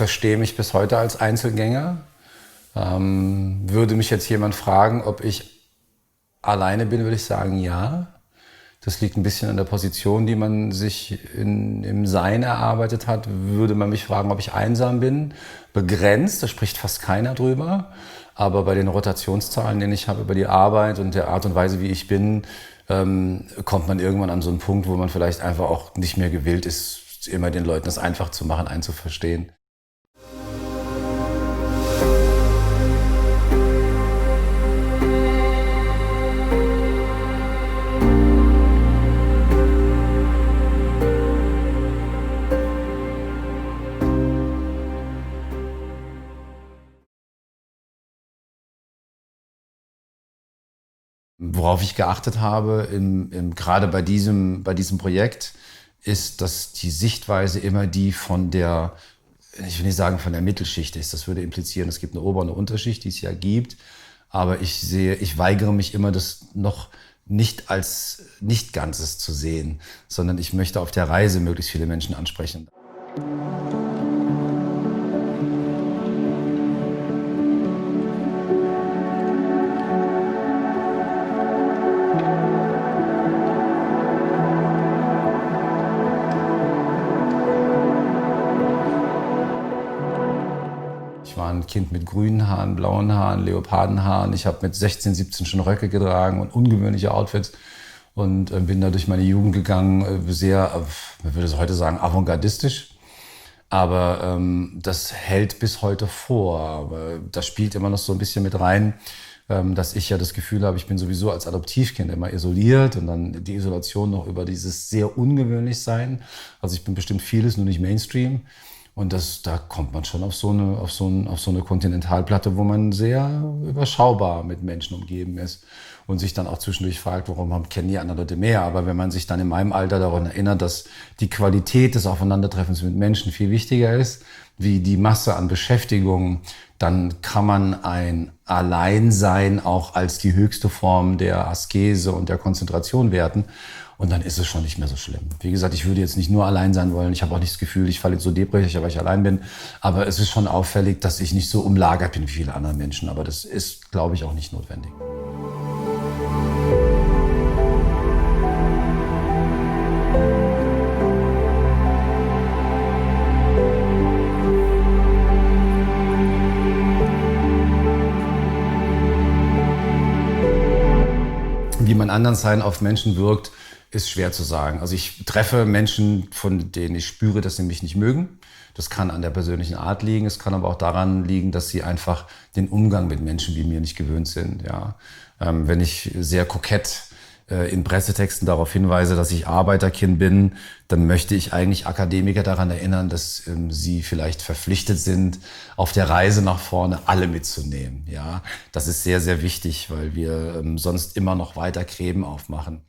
verstehe mich bis heute als Einzelgänger. Würde mich jetzt jemand fragen, ob ich alleine bin, würde ich sagen, ja. Das liegt ein bisschen an der Position, die man sich im Sein erarbeitet hat. Würde man mich fragen, ob ich einsam bin? Begrenzt, da spricht fast keiner drüber. Aber bei den Rotationszahlen, die ich habe über die Arbeit und der Art und Weise, wie ich bin, kommt man irgendwann an so einen Punkt, wo man vielleicht einfach auch nicht mehr gewillt ist, immer den Leuten das einfach zu machen, einen zu verstehen. Worauf ich geachtet habe, gerade bei diesem Projekt, ist, dass die Sichtweise immer die von der, ich will nicht sagen von der Mittelschicht ist. Das würde implizieren, es gibt eine Ober- und eine Unterschicht, die es ja gibt. Aber ich weigere mich immer, das noch nicht als Nicht-Ganzes zu sehen, sondern ich möchte auf der Reise möglichst viele Menschen ansprechen. Ich war ein Kind mit grünen Haaren, blauen Haaren, Leopardenhaaren. Ich habe mit 16, 17 schon Röcke getragen und ungewöhnliche Outfits und bin da durch meine Jugend gegangen, sehr, man würde es heute sagen, avantgardistisch. Aber das hält bis heute vor. Aber das spielt immer noch so ein bisschen mit rein, dass ich ja das Gefühl habe, ich bin sowieso als Adoptivkind immer isoliert und dann die Isolation noch über dieses sehr ungewöhnlich sein. Also ich bin bestimmt vieles, nur nicht Mainstream. Und da kommt man schon auf so eine Kontinentalplatte, wo man sehr überschaubar mit Menschen umgeben ist und sich dann auch zwischendurch fragt, warum kennen die anderen Leute mehr. Aber wenn man sich dann in meinem Alter daran erinnert, dass die Qualität des Aufeinandertreffens mit Menschen viel wichtiger ist, wie die Masse an Beschäftigung, dann kann man ein Alleinsein auch als die höchste Form der Askese und der Konzentration werten. Und dann ist es schon nicht mehr so schlimm. Wie gesagt, ich würde jetzt nicht nur allein sein wollen. Ich habe auch nicht das Gefühl, ich falle jetzt so depressiv, weil ich allein bin. Aber es ist schon auffällig, dass ich nicht so umlagert bin wie viele andere Menschen. Aber das ist, glaube ich, auch nicht notwendig. Wie mein Anderssein auf Menschen wirkt, ist schwer zu sagen. Also ich treffe Menschen, von denen ich spüre, dass sie mich nicht mögen. Das kann an der persönlichen Art liegen. Es kann aber auch daran liegen, dass sie einfach den Umgang mit Menschen wie mir nicht gewöhnt sind. Ja. Wenn ich sehr kokett in Pressetexten darauf hinweise, dass ich Arbeiterkind bin, dann möchte ich eigentlich Akademiker daran erinnern, dass sie vielleicht verpflichtet sind, auf der Reise nach vorne alle mitzunehmen. Ja. Das ist sehr, sehr wichtig, weil wir sonst immer noch weiter Gräben aufmachen.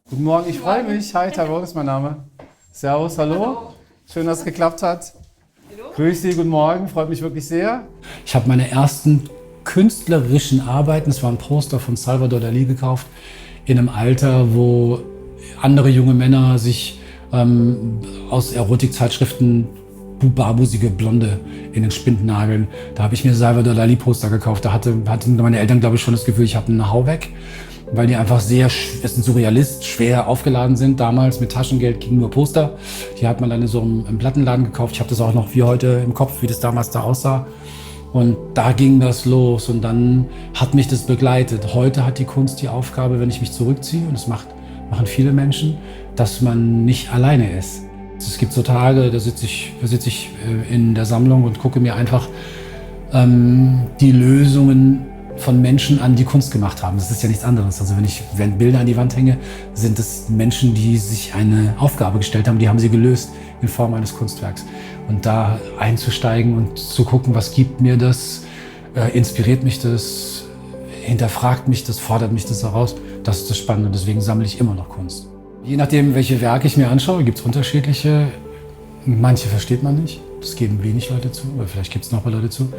Guten Morgen, ich freue mich. Hi, Tagore ist mein Name. Servus, hallo. Schön, dass es geklappt hat. Hallo. Grüß Sie, guten Morgen, freut mich wirklich sehr. Ich habe meine ersten künstlerischen Arbeiten, das war ein Poster von Salvador Dalí, gekauft, in einem Alter, wo andere junge Männer sich aus Erotikzeitschriften barbusige Blonde in den Spind nageln. Da habe ich mir Salvador Dalí Poster gekauft. Da hatten meine Eltern, glaube ich, schon das Gefühl, ich habe einen Hau weg, weil die einfach sehr, das sind Surrealist, schwer aufgeladen sind. Damals mit Taschengeld ging nur Poster. Die hat man dann in so einem Plattenladen gekauft. Ich habe das auch noch wie heute im Kopf, wie das damals da aussah. Und da ging das los und dann hat mich das begleitet. Heute hat die Kunst die Aufgabe, wenn ich mich zurückziehe, und das machen viele Menschen, dass man nicht alleine ist. Es gibt so Tage, da sitze ich in der Sammlung und gucke mir einfach die Lösungen von Menschen an, die Kunst gemacht haben. Das ist ja nichts anderes. Also wenn Bilder an die Wand hänge, sind es Menschen, die sich eine Aufgabe gestellt haben, die haben sie gelöst in Form eines Kunstwerks. Und da einzusteigen und zu gucken, was gibt mir das, inspiriert mich das, hinterfragt mich das, fordert mich das heraus, das ist das Spannende. Deswegen sammle ich immer noch Kunst. Je nachdem, welche Werke ich mir anschaue, gibt es unterschiedliche. Manche versteht man nicht. Das geben wenig Leute zu, oder vielleicht gibt es noch ein paar Leute zu.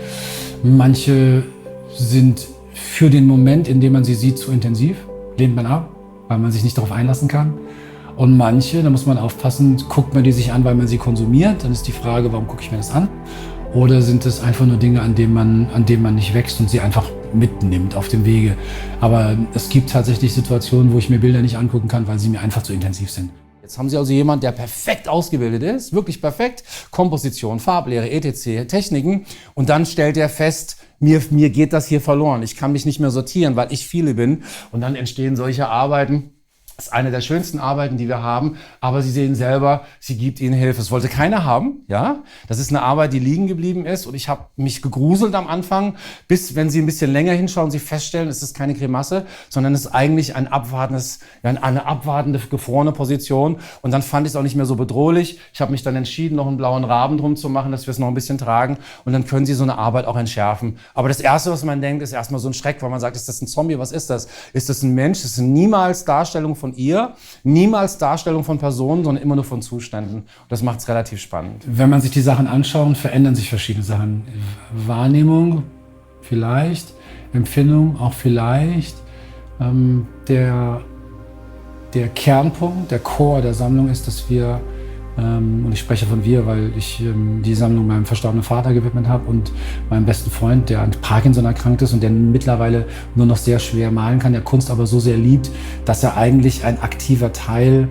Manche sind für den Moment, in dem man sie sieht, zu intensiv. lehnt man ab, weil man sich nicht darauf einlassen kann. Und manche, da muss man aufpassen, guckt man die sich an, weil man sie konsumiert. Dann ist die Frage, warum gucke ich mir das an? Oder sind es einfach nur Dinge, an denen man nicht wächst und sie einfach mitnimmt auf dem Wege? Aber es gibt tatsächlich Situationen, wo ich mir Bilder nicht angucken kann, weil sie mir einfach zu intensiv sind. Jetzt haben Sie also jemanden, der perfekt ausgebildet ist, wirklich perfekt, Komposition, Farblehre, etc., Techniken, und dann stellt er fest, mir geht das hier verloren, ich kann mich nicht mehr sortieren, weil ich viele bin, und dann entstehen solche Arbeiten. Das ist eine der schönsten Arbeiten, die wir haben, aber Sie sehen selber, sie gibt Ihnen Hilfe. Es wollte keiner haben, ja. Das ist eine Arbeit, die liegen geblieben ist, und ich habe mich gegruselt am Anfang, bis, wenn Sie ein bisschen länger hinschauen, Sie feststellen, es ist keine Grimasse, sondern es ist eigentlich eine abwartende, gefrorene Position, und dann fand ich es auch nicht mehr so bedrohlich. Ich habe mich dann entschieden, noch einen blauen Raben drum zu machen, dass wir es noch ein bisschen tragen, und dann können Sie so eine Arbeit auch entschärfen. Aber das Erste, was man denkt, ist erstmal so ein Schreck, weil man sagt, ist das ein Zombie, was ist das? Ist das ein Mensch? Das ist niemals Darstellung von ihr, niemals Darstellung von Personen, sondern immer nur von Zuständen. Und das macht es relativ spannend. Wenn man sich die Sachen anschaut, verändern sich verschiedene Sachen. Wahrnehmung vielleicht, Empfindung auch vielleicht. Der Kernpunkt, der Core der Sammlung ist, dass wir, und ich spreche von wir, weil ich die Sammlung meinem verstorbenen Vater gewidmet habe und meinem besten Freund, der an Parkinson erkrankt ist und der mittlerweile nur noch sehr schwer malen kann, der Kunst aber so sehr liebt, dass er eigentlich ein aktiver Teil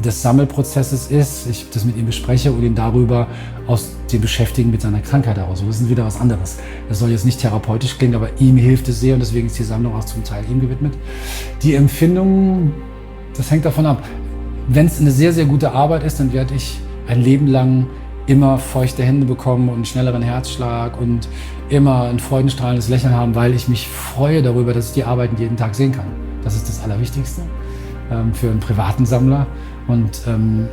des Sammelprozesses ist. Ich das mit ihm bespreche und ihn darüber aus dem Beschäftigen mit seiner Krankheit heraus. Das ist wieder was anderes. Das soll jetzt nicht therapeutisch klingen, aber ihm hilft es sehr, und deswegen ist die Sammlung auch zum Teil ihm gewidmet. Die Empfindung, das hängt davon ab. Wenn es eine sehr, sehr gute Arbeit ist, dann werde ich ein Leben lang immer feuchte Hände bekommen und einen schnelleren Herzschlag und immer ein freudenstrahlendes Lächeln haben, weil ich mich freue darüber, dass ich die Arbeiten jeden Tag sehen kann. Das ist das Allerwichtigste für einen privaten Sammler. Und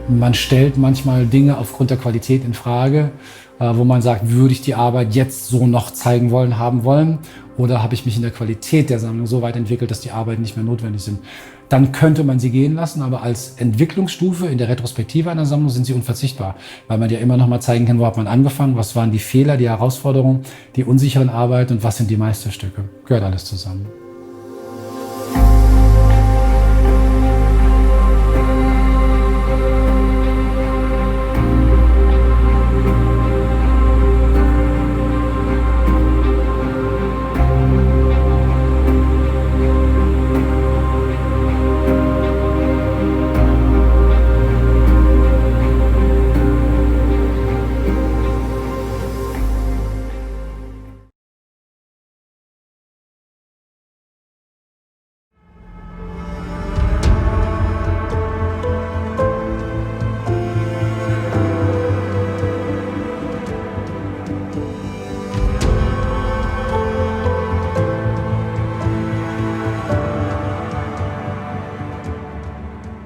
man stellt manchmal Dinge aufgrund der Qualität in Frage, wo man sagt, würde ich die Arbeit jetzt so noch zeigen wollen, haben wollen, oder habe ich mich in der Qualität der Sammlung so weit entwickelt, dass die Arbeiten nicht mehr notwendig sind. Dann könnte man sie gehen lassen, aber als Entwicklungsstufe in der Retrospektive einer Sammlung sind sie unverzichtbar, weil man ja immer noch mal zeigen kann, wo hat man angefangen, was waren die Fehler, die Herausforderungen, die unsicheren Arbeiten und was sind die Meisterstücke. Gehört alles zusammen.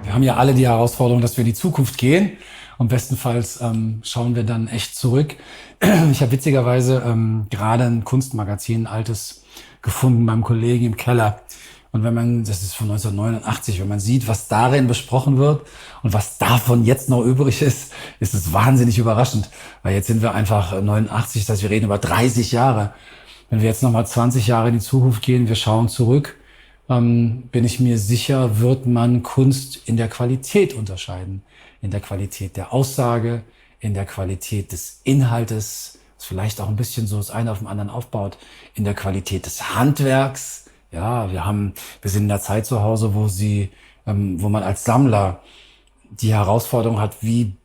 Wir haben ja alle die Herausforderung, dass wir in die Zukunft gehen, und bestenfalls schauen wir dann echt zurück. Ich habe witzigerweise gerade ein Kunstmagazin, ein altes, gefunden beim Kollegen im Keller. Und wenn man, das ist von 1989, wenn man sieht, was darin besprochen wird und was davon jetzt noch übrig ist, ist es wahnsinnig überraschend. Weil jetzt sind wir einfach 89, das heißt, wir reden über 30 Jahre. Wenn wir jetzt nochmal 20 Jahre in die Zukunft gehen, wir schauen zurück, bin ich mir sicher, wird man Kunst in der Qualität unterscheiden. In der Qualität der Aussage, in der Qualität des Inhaltes, das vielleicht auch ein bisschen so das eine auf dem anderen aufbaut, in der Qualität des Handwerks. Ja, wir sind in der Zeit zu Hause, wo man als Sammler die Herausforderung hat, wie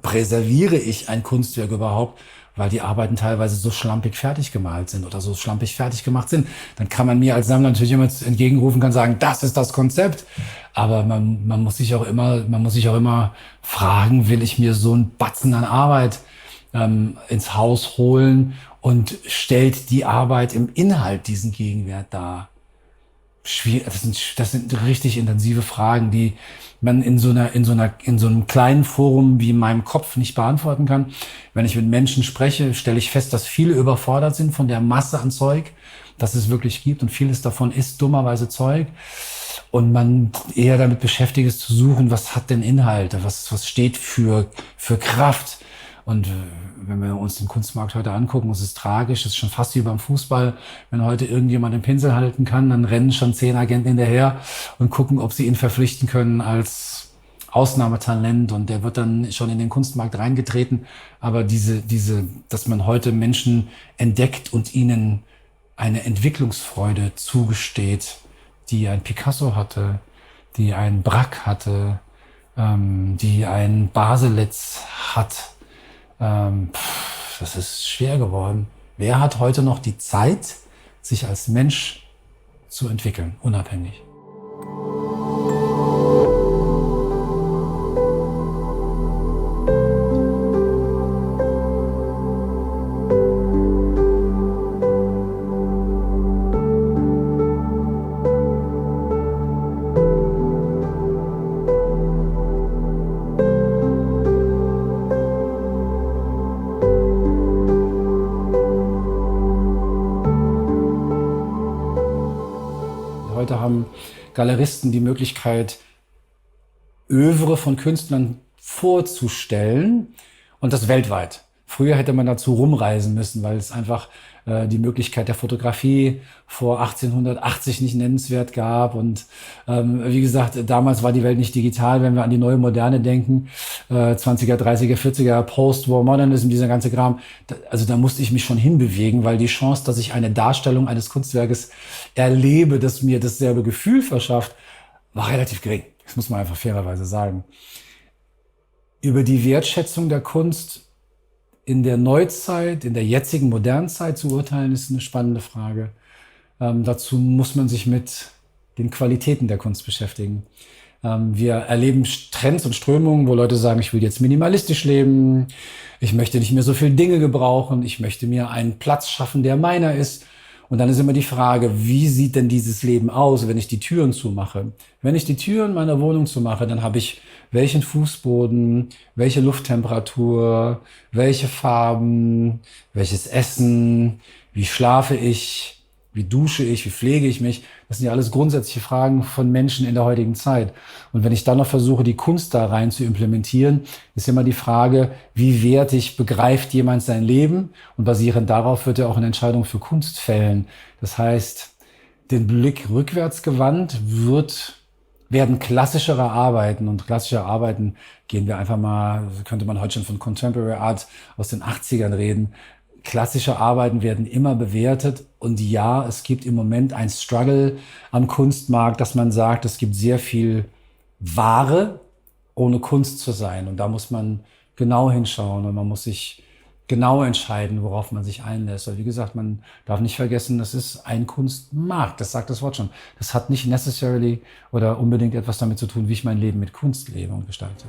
präserviere ich ein Kunstwerk überhaupt, weil die Arbeiten teilweise so schlampig fertig gemalt sind oder so schlampig fertig gemacht sind. Dann kann man mir als Sammler natürlich immer entgegenrufen, kann sagen, das ist das Konzept. Aber man muss sich auch immer fragen, will ich mir so einen Batzen an Arbeit ins Haus holen, und stellt die Arbeit im Inhalt diesen Gegenwert dar? Das sind richtig intensive Fragen, die man in so einem kleinen Forum wie in meinem Kopf nicht beantworten kann. Wenn ich mit Menschen spreche, stelle ich fest, dass viele überfordert sind von der Masse an Zeug, das es wirklich gibt, und vieles davon ist dummerweise Zeug. Und man eher damit beschäftigt ist zu suchen, was hat denn Inhalte, was steht für Kraft. Und wenn wir uns den Kunstmarkt heute angucken, es ist tragisch, es ist schon fast wie beim Fußball. Wenn heute irgendjemand den Pinsel halten kann, dann rennen schon 10 Agenten hinterher und gucken, ob sie ihn verpflichten können als Ausnahmetalent. Und der wird dann schon in den Kunstmarkt reingetreten. Aber dass man heute Menschen entdeckt und ihnen eine Entwicklungsfreude zugesteht, die ein Picasso hatte, die ein Braque hatte, die ein Baselitz hat, das ist schwer geworden. Wer hat heute noch die Zeit, sich als Mensch zu entwickeln, unabhängig? Heute haben Galeristen die Möglichkeit, Œuvre von Künstlern vorzustellen und das weltweit. Früher hätte man dazu rumreisen müssen, weil es einfach die Möglichkeit der Fotografie vor 1880 nicht nennenswert gab. Und wie gesagt, damals war die Welt nicht digital, wenn wir an die neue Moderne denken. 20er, 30er, 40er, Post-War Modernism, dieser ganze Kram. Da musste ich mich schon hinbewegen, weil die Chance, dass ich eine Darstellung eines Kunstwerkes erlebe, das mir dasselbe Gefühl verschafft, war relativ gering. Das muss man einfach fairerweise sagen. Über die Wertschätzung der Kunst in der Neuzeit, in der jetzigen modernen Zeit zu urteilen, ist eine spannende Frage. Dazu muss man sich mit den Qualitäten der Kunst beschäftigen. Wir erleben Trends und Strömungen, wo Leute sagen, ich will jetzt minimalistisch leben, ich möchte nicht mehr so viele Dinge gebrauchen, ich möchte mir einen Platz schaffen, der meiner ist. Und dann ist immer die Frage, wie sieht denn dieses Leben aus, wenn ich die Türen zumache? Wenn ich die Türen meiner Wohnung zumache, dann habe ich welchen Fußboden, welche Lufttemperatur, welche Farben, welches Essen, wie schlafe ich, wie dusche ich, wie pflege ich mich? Das sind ja alles grundsätzliche Fragen von Menschen in der heutigen Zeit. Und wenn ich dann noch versuche, die Kunst da rein zu implementieren, ist immer die Frage, wie wertig begreift jemand sein Leben? Und basierend darauf wird er auch eine Entscheidung für Kunst fällen. Das heißt, den Blick rückwärts gewandt werden klassischere Arbeiten. Und klassische Arbeiten gehen wir einfach mal, könnte man heute schon von Contemporary Art aus den 80ern reden. Klassische Arbeiten werden immer bewertet. Und ja, es gibt im Moment ein Struggle am Kunstmarkt, dass man sagt, es gibt sehr viel Ware, ohne Kunst zu sein. Und da muss man genau hinschauen und man muss sich genau entscheiden, worauf man sich einlässt. Aber wie gesagt, man darf nicht vergessen, das ist ein Kunstmarkt. Das sagt das Wort schon. Das hat nicht necessarily oder unbedingt etwas damit zu tun, wie ich mein Leben mit Kunst lebe und gestalte.